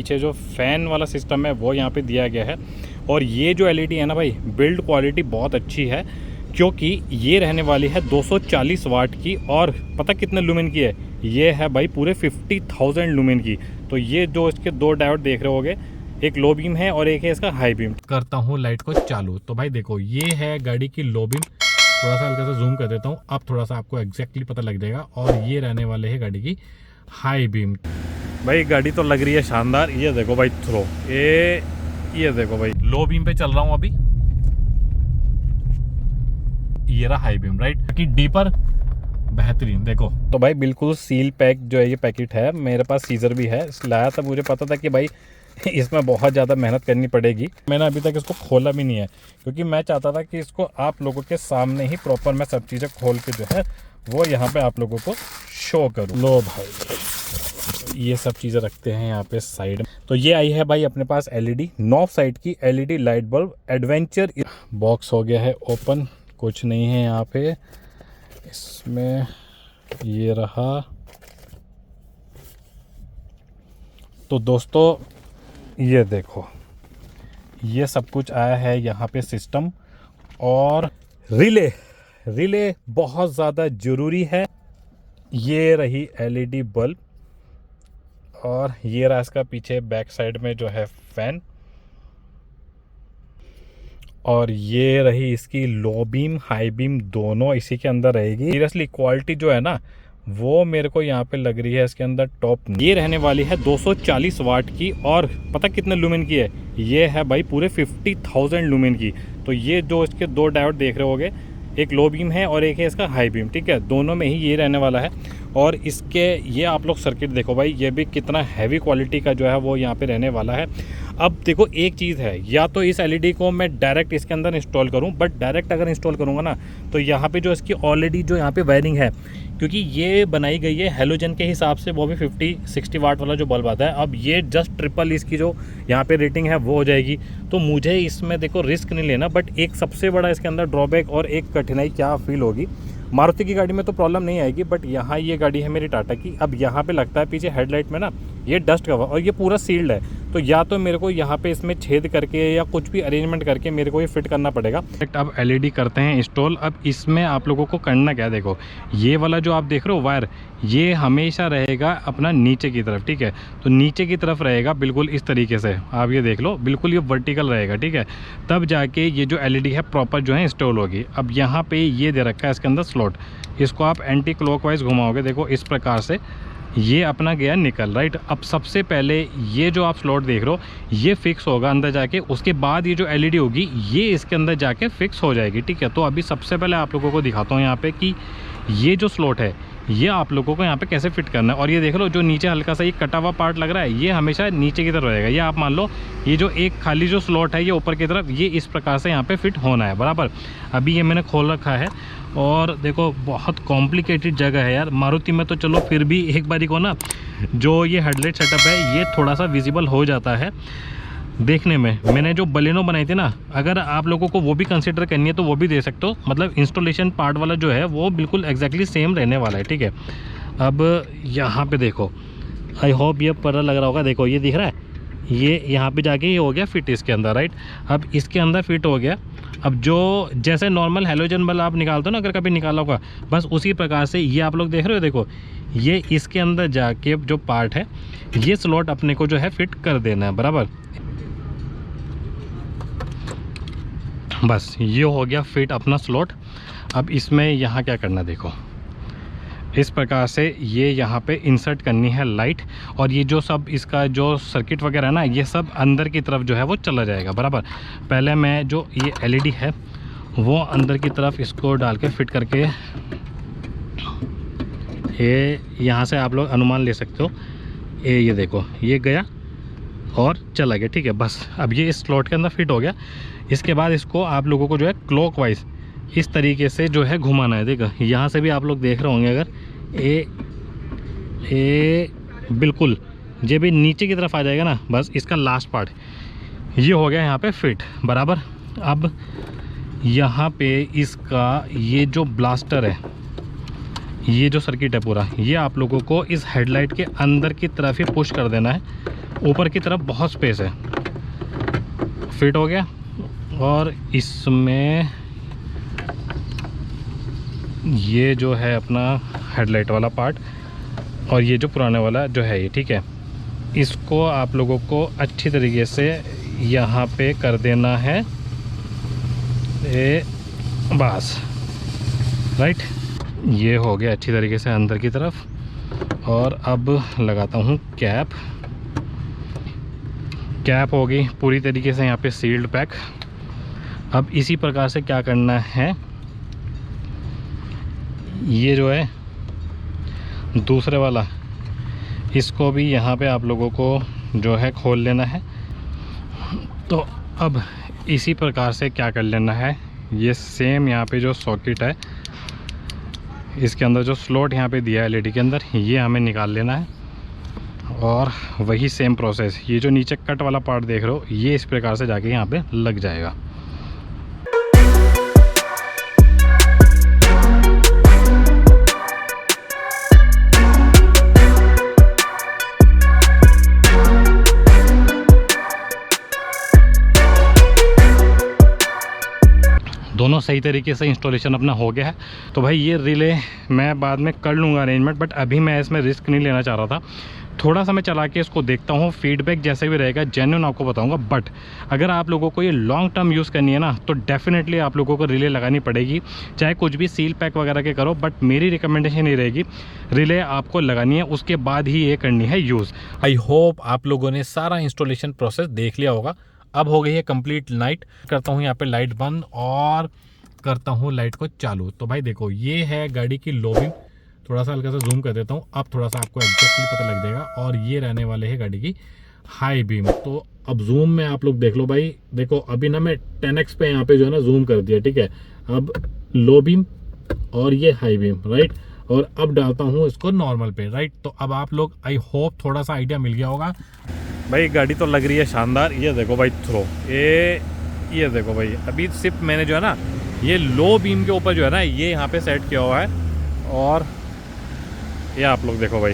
पीछे जो फ़ैन वाला सिस्टम है वो यहाँ पे दिया गया है। और ये जो एलईडी है ना भाई, बिल्ड क्वालिटी बहुत अच्छी है, क्योंकि ये रहने वाली है 240 वाट की। और पता कितने लुमेन की है? ये है भाई पूरे 50,000 लुमेन की। तो ये जो इसके दो डायोड देख रहे होगे, एक लो बीम है और एक है इसका हाई बीम। करता हूँ लाइट को चालू, तो भाई देखो ये है गाड़ी की लो बीम। थोड़ा सा हल्का सा जूम कर देता हूँ, अब थोड़ा सा आपको एग्जैक्टली पता लग जाएगा। और ये रहने वाले है गाड़ी की हाई बीम। भाई गाड़ी तो लग रही है शानदार। ये देखो भाई थ्रो, ये देखो भाई लो बीम पे चल रहा हूँ अभी, ये रहा हाई बीम, राइट। कि डीपर बेहतरीन देखो। तो भाई बिल्कुल सील पैक जो है ये पैकेट है। मेरे पास सीजर भी है, लाया था, मुझे पता था कि भाई इसमें बहुत ज़्यादा मेहनत करनी पड़ेगी। मैंने अभी तक इसको खोला भी नहीं है, क्योंकि मैं चाहता था कि इसको आप लोगों के सामने ही प्रॉपर मैं सब चीज़ें खोल के जो है वो यहाँ पे आप लोगों को शो करूँ। लो भाई ये सब चीज़ें रखते हैं यहाँ पे साइड में। तो ये आई है भाई अपने पास एलईडी, 9 साइड की LED light bulb adventure. Box हो गया है ओपन, कुछ नहीं है यहाँ पे इसमें। ये रहा। तो दोस्तों ये देखो, ये सब कुछ आया है यहाँ पे सिस्टम। और रिले बहुत ज़्यादा ज़रूरी है। ये रही एलईडी बल्ब, और ये रहा इसका पीछे बैक साइड में जो है फैन, और ये रही इसकी लो बीम हाई बीम दोनों इसी के अंदर रहेगी। सीरियसली क्वालिटी जो है ना वो मेरे को यहाँ पे लग रही है इसके अंदर टॉप। ये रहने वाली है 240 वाट की, और पता कितने लुमेन की है? ये है भाई पूरे 50,000 लुमेन की। तो ये जो इसके दो डायोड देख रहे होगे, एक लो बीम है और एक है इसका हाई बीम, ठीक है, दोनों में ही ये रहने वाला है। और इसके ये आप लोग सर्किट देखो भाई, ये भी कितना हैवी क्वालिटी का जो है वो यहाँ पे रहने वाला है। अब देखो एक चीज़ है, या तो इस एलईडी को मैं डायरेक्ट इसके अंदर इंस्टॉल करूँ, बट डायरेक्ट अगर इंस्टॉल करूँगा ना तो यहाँ पे जो इसकी ऑलरेडी जो यहाँ पे वायरिंग है, क्योंकि ये बनाई गई है हेलोजन के हिसाब से, वो भी 50-60 वाट वाला जो बल्ब आता है। अब ये जस्ट ट्रिपल इसकी जो यहाँ पे रेटिंग है वो हो जाएगी। तो मुझे इसमें देखो रिस्क नहीं लेना। बट एक सबसे बड़ा इसके अंदर ड्रॉबैक और एक कठिनाई क्या फील होगी, मारुति की गाड़ी में तो प्रॉब्लम नहीं आएगी, बट यहाँ ये गाड़ी है मेरी टाटा की। अब यहाँ पे लगता है पीछे हेडलाइट में ना ये डस्ट कवर, और ये पूरा सील्ड है। तो या तो मेरे को यहाँ पे इसमें छेद करके या कुछ भी अरेंजमेंट करके मेरे को ये फिट करना पड़ेगा। अब एलईडी करते हैं इंस्टॉल। अब इसमें आप लोगों को करना क्या, देखो ये वाला जो आप देख रहे हो वायर, ये हमेशा रहेगा अपना नीचे की तरफ, ठीक है। तो नीचे की तरफ रहेगा बिल्कुल इस तरीके से, आप ये देख लो, बिल्कुल ये वर्टिकल रहेगा, ठीक है। तब जाके ये जो एलईडी है प्रॉपर जो है इंस्टॉल होगी। अब यहाँ पे ये दे रखा है इसके अंदर स्लॉट, इसको आप एंटी क्लॉकवाइज घुमाओगे, देखो इस प्रकार से ये अपना गया निकल, राइट। अब सबसे पहले ये जो आप स्लॉट देख रहे हो ये फिक्स होगा अंदर जाके, उसके बाद ये जो एलईडी होगी ये इसके अंदर जाके फिक्स हो जाएगी, ठीक है। तो अभी सबसे पहले आप लोगों को दिखाता हूँ यहाँ पे कि ये जो स्लॉट है ये आप लोगों को यहाँ पे कैसे फिट करना है। और ये देख लो जो नीचे हल्का सा ये कटा हुआ पार्ट लग रहा है, ये हमेशा नीचे की तरफ रहेगा। ये आप मान लो ये जो एक खाली जो स्लॉट है ये ऊपर की तरफ, ये इस प्रकार से यहाँ पे फिट होना है, बराबर। अभी ये मैंने खोल रखा है, और देखो बहुत कॉम्प्लिकेटेड जगह है यार। मारुति में तो चलो फिर भी एक बारी को ना जो ये हेडलाइट सेटअप है ये थोड़ा सा विजिबल हो जाता है देखने में। मैंने जो बलेनो बनाई थी ना, अगर आप लोगों को वो भी कंसिडर करनी है तो वो भी दे सकते हो। मतलब इंस्टॉलेशन पार्ट वाला जो है वो बिल्कुल एग्जैक्टली सेम रहने वाला है, ठीक है। अब यहाँ पे देखो, आई होप ये पता लग रहा होगा, देखो ये दिख रहा है, ये यहाँ पे जाके ये हो गया फिट इसके अंदर, राइट। अब इसके अंदर फिट हो गया। अब जो जैसे नॉर्मल हेलोजन बल्ब आप निकालते हो ना, अगर कभी निकाला होगा, बस उसी प्रकार से ये आप लोग देख रहे हो, देखो ये इसके अंदर जाके जो पार्ट है ये स्लॉट अपने को जो है फिट कर देना है, बराबर। बस ये हो गया फिट अपना स्लॉट। अब इसमें यहाँ क्या करना है, देखो इस प्रकार से ये यहाँ पे इंसर्ट करनी है लाइट, और ये जो सब इसका जो सर्किट वगैरह है ना ये सब अंदर की तरफ जो है वो चला जाएगा, बराबर। पहले मैं जो ये एलईडी है वो अंदर की तरफ इसको डाल के फिट करके, ये यहाँ से आप लोग अनुमान ले सकते हो, ये देखो ये गया और चला गया, ठीक है। बस अब ये इस स्लॉट के अंदर फिट हो गया। इसके बाद इसको आप लोगों को जो है क्लॉकवाइज इस तरीके से जो है घुमाना है। देखो यहाँ से भी आप लोग देख रहे होंगे, अगर ये बिल्कुल ये भी नीचे की तरफ आ जाएगा ना, बस इसका लास्ट पार्ट ये हो गया यहाँ पे फिट, बराबर। अब यहाँ पे इसका ये जो ब्लास्टर है, ये जो सर्किट है पूरा, ये आप लोगों को इस हेडलाइट के अंदर की तरफ ही पुश कर देना है, ऊपर की तरफ बहुत स्पेस है, फिट हो गया। और इसमें ये जो है अपना हेडलाइट वाला पार्ट और ये जो पुराने वाला जो है ये, ठीक है, इसको आप लोगों को अच्छी तरीके से यहाँ पे कर देना है ये, बस राइट। ये हो गया अच्छी तरीके से अंदर की तरफ। और अब लगाता हूँ कैप। कैप हो गई पूरी तरीके से यहाँ पे सील्ड पैक। अब इसी प्रकार से क्या करना है, ये जो है दूसरे वाला, इसको भी यहाँ पे आप लोगों को जो है खोल लेना है। तो अब इसी प्रकार से क्या कर लेना है, ये सेम यहाँ पे जो सॉकेट है, इसके अंदर जो स्लॉट यहाँ पे दिया है एलईडी के अंदर, ये हमें निकाल लेना है। और वही सेम प्रोसेस, ये जो नीचे कट वाला पार्ट देख रहे हो, ये इस प्रकार से जाके यहाँ पे लग जाएगा। दोनों सही तरीके से इंस्टॉलेशन अपना हो गया है। तो भाई ये रिले मैं बाद में कर लूँगा अरेंजमेंट, बट अभी मैं इसमें रिस्क नहीं लेना चाह रहा था। थोड़ा सा मैं चला के इसको देखता हूँ, फीडबैक जैसे भी रहेगा जेन्युइन आपको बताऊंगा। बट अगर आप लोगों को ये लॉन्ग टर्म यूज़ करनी है ना, तो डेफिनेटली आप लोगों को रिले लगानी पड़ेगी, चाहे कुछ भी सील पैक वगैरह के करो। बट मेरी रिकमेंडेशन ये रहेगी, रिले आपको लगानी है, उसके बाद ही ये करनी है यूज़। आई होप आप लोगों ने सारा इंस्टॉलेशन प्रोसेस देख लिया होगा। अब हो गई है कंप्लीट नाइट। करता हूँ यहाँ पे लाइट बंद और करता हूँ लाइट को चालू। तो भाई देखो, ये है गाड़ी की लो बीम। थोड़ा सा हल्का सा जूम कर देता हूँ, अब थोड़ा सा आपको एग्जैक्टली पता लग जाएगा। और ये रहने वाले है गाड़ी की हाई बीम। तो अब जूम में आप लोग देख लो भाई, देखो अभी ना मैं 10x पे यहाँ पे जो है ना जूम कर दिया, ठीक है। अब लो बीम और ये हाई बीम, राइट। और अब डालता हूँ इसको नॉर्मल पे, राइट। तो अब आप लोग, आई होप थोड़ा सा आइडिया मिल गया होगा। भाई गाड़ी तो लग रही है शानदार। ये देखो भाई थ्रो, ये देखो भाई, अभी सिर्फ मैंने जो है ना ये लो बीम के ऊपर जो है ना ये यहाँ पे सेट किया हुआ है। और ये आप लोग देखो भाई,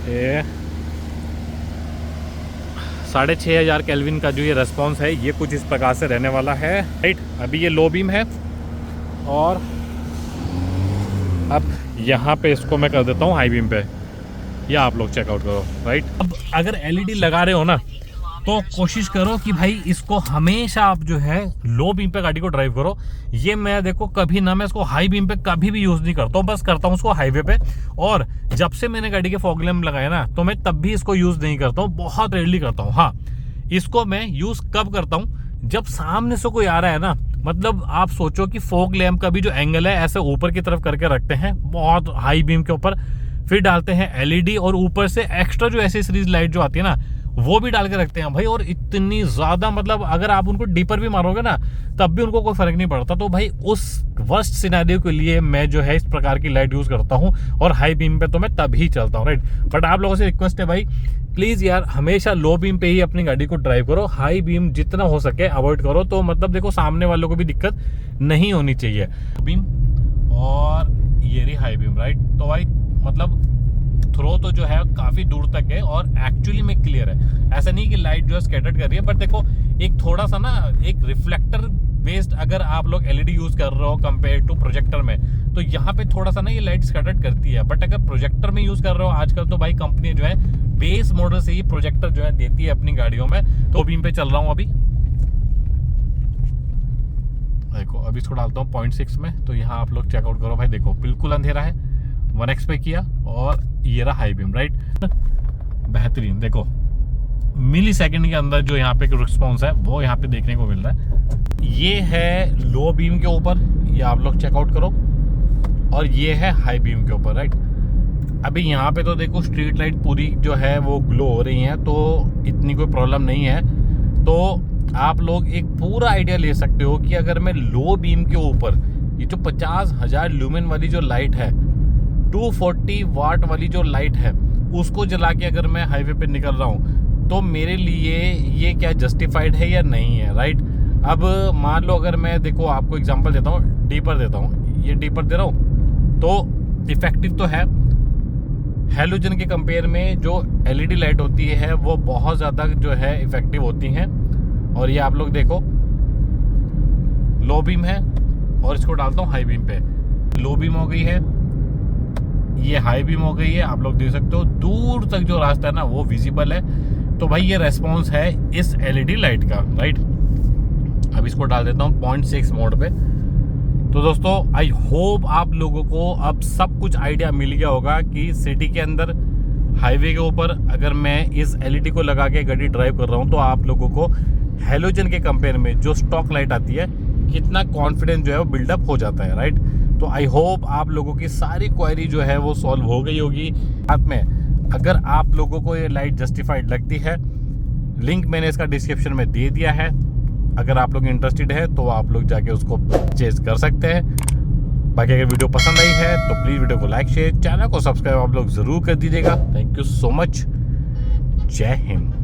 ये 6500 केल्विन का जो ये रेस्पॉन्स है, ये कुछ इस प्रकार से रहने वाला है, राइट। अभी ये लो बीम है और अब यहाँ पे इसको मैं कर देता हूँ हाई बीम पे। ये आप लोग चेकआउट करो, राइट। अब अगर एलईडी लगा रहे हो ना, तो कोशिश करो कि भाई इसको हमेशा आप जो है लो बीम पे गाड़ी को ड्राइव करो। ये मैं देखो कभी ना मैं इसको हाई बीम पे कभी भी यूज नहीं करता हूँ, बस करता हूँ उसको हाईवे पे। और जब से मैंने गाड़ी के फॉग लैम्प लगाए ना, तो मैं तब भी इसको यूज नहीं करता हूँ, बहुत रेयरली करता हूँ। हाँ, इसको मैं यूज कब करता हूँ, जब सामने से कोई आ रहा है ना, मतलब आप सोचो कि फॉग लैम्प का भी जो एंगल है ऐसे ऊपर की तरफ करके रखते हैं बहुत हाई बीम के ऊपर, फिर डालते हैं एलईडी और ऊपर से एक्स्ट्रा जो एसेसरीज लाइट जो आती है ना, वो भी डाल के रखते हैं भाई। और इतनी ज्यादा, मतलब अगर आप उनको डीपर भी मारोगे ना, तब भी उनको कोई फर्क नहीं पड़ता। तो भाई उस वर्स्ट सिनेरियो के लिए मैं जो है इस प्रकार की लाइट यूज करता हूँ, और हाई बीम पे तो मैं तभी चलता हूँ, राइट। बट आप लोगों से रिक्वेस्ट है भाई, प्लीज यार हमेशा लो बीम पे ही अपनी गाड़ी को ड्राइव करो, हाई बीम जितना हो सके अवॉइड करो। तो मतलब देखो सामने वालों को भी दिक्कत नहीं होनी चाहिए। बीम और ये रही हाई बीम, राइट। तो भाई मतलब थ्रो तो जो है काफी दूर तक है और एक्चुअली में क्लियर है। ऐसा नहीं कि लाइट जो है स्कैटर्ड कर रही है, बट देखो एक थोड़ा सा ना एक रिफ्लेक्टर बेस्ड अगर आप लोग एलईडी यूज कर रहे हो कंपेयर टू प्रोजेक्टर में, तो यहाँ पे थोड़ा सा ना ये लाइट स्कैटर्ड करती है। बट अगर प्रोजेक्टर में यूज कर रहे हो, आजकल तो भाई कंपनी जो है बेस मॉडल से ही प्रोजेक्टर जो है देती है अपनी गाड़ियों में। तो बीम पे चल रहा हूँ अभी, देखो अभी इसको डालता हूँ 0.6 में। तो यहाँ आप लोग चेकआउट करो भाई, देखो बिल्कुल अंधेरा है। 1x पे किया और ये रहा हाई बीम, राइट। बेहतरीन, देखो मिली सेकेंड के अंदर जो यहाँ पे रिस्पॉन्स है वो यहाँ पे देखने को मिल रहा है। ये है लो बीम के ऊपर, ये आप लोग चेकआउट करो, और ये है हाई बीम के ऊपर, राइट। अभी यहाँ पे तो देखो स्ट्रीट लाइट पूरी जो है वो ग्लो हो रही है, तो इतनी कोई प्रॉब्लम नहीं है। तो आप लोग एक पूरा आइडिया ले सकते हो कि अगर मैं लो बीम के ऊपर ये जो 50,000 ल्यूमेन वाली जो लाइट है, 240 वाट वाली जो लाइट है, उसको जला के अगर मैं हाईवे पे निकल रहा हूँ, तो मेरे लिए ये क्या जस्टिफाइड है या नहीं है, राइट। अब मान लो अगर मैं, देखो आपको एग्जांपल देता हूँ, डीपर देता हूँ, ये डीपर दे रहा हूँ तो इफेक्टिव तो है, हैलोजन के कंपेयर में जो एलईडी लाइट होती है वो बहुत ज़्यादा जो है इफेक्टिव होती हैं। और ये आप लोग देखो, लो बीम है और इसको डालता हूँ हाई बीम पे। लो बीम हो गई है, ये हाई बीम हो गई है। आप लोग देख सकते हो दूर तक जो रास्ता है ना वो विजिबल है। तो भाई ये रेस्पॉन्स है इस एलईडी लाइट का, राइट। अब इसको डाल देता हूँ 0.6 मोड पे। तो दोस्तों आई होप आप लोगों को अब सब कुछ आइडिया मिल गया होगा कि सिटी के अंदर हाईवे के ऊपर अगर मैं इस एलईडी को लगा के गाड़ी ड्राइव कर रहा हूँ तो आप लोगों को हैलोजन के कंपेयर में जो स्टॉक लाइट आती है कितना कॉन्फिडेंस जो है वो बिल्डअप हो जाता है, राइट। तो आई होप आप लोगों की सारी क्वेरी जो है वो सॉल्व हो गई होगी। साथ में अगर आप लोगों को ये लाइट जस्टिफाइड लगती है, लिंक मैंने इसका डिस्क्रिप्शन में दे दिया है। अगर आप लोग इंटरेस्टेड है तो आप लोग जाके उसको परचेज कर सकते हैं। बाकी अगर वीडियो पसंद आई है तो प्लीज़ वीडियो को लाइक, शेयर, चैनल को सब्सक्राइब आप लोग ज़रूर कर दीजिएगा। Thank you so much. जय हिंद।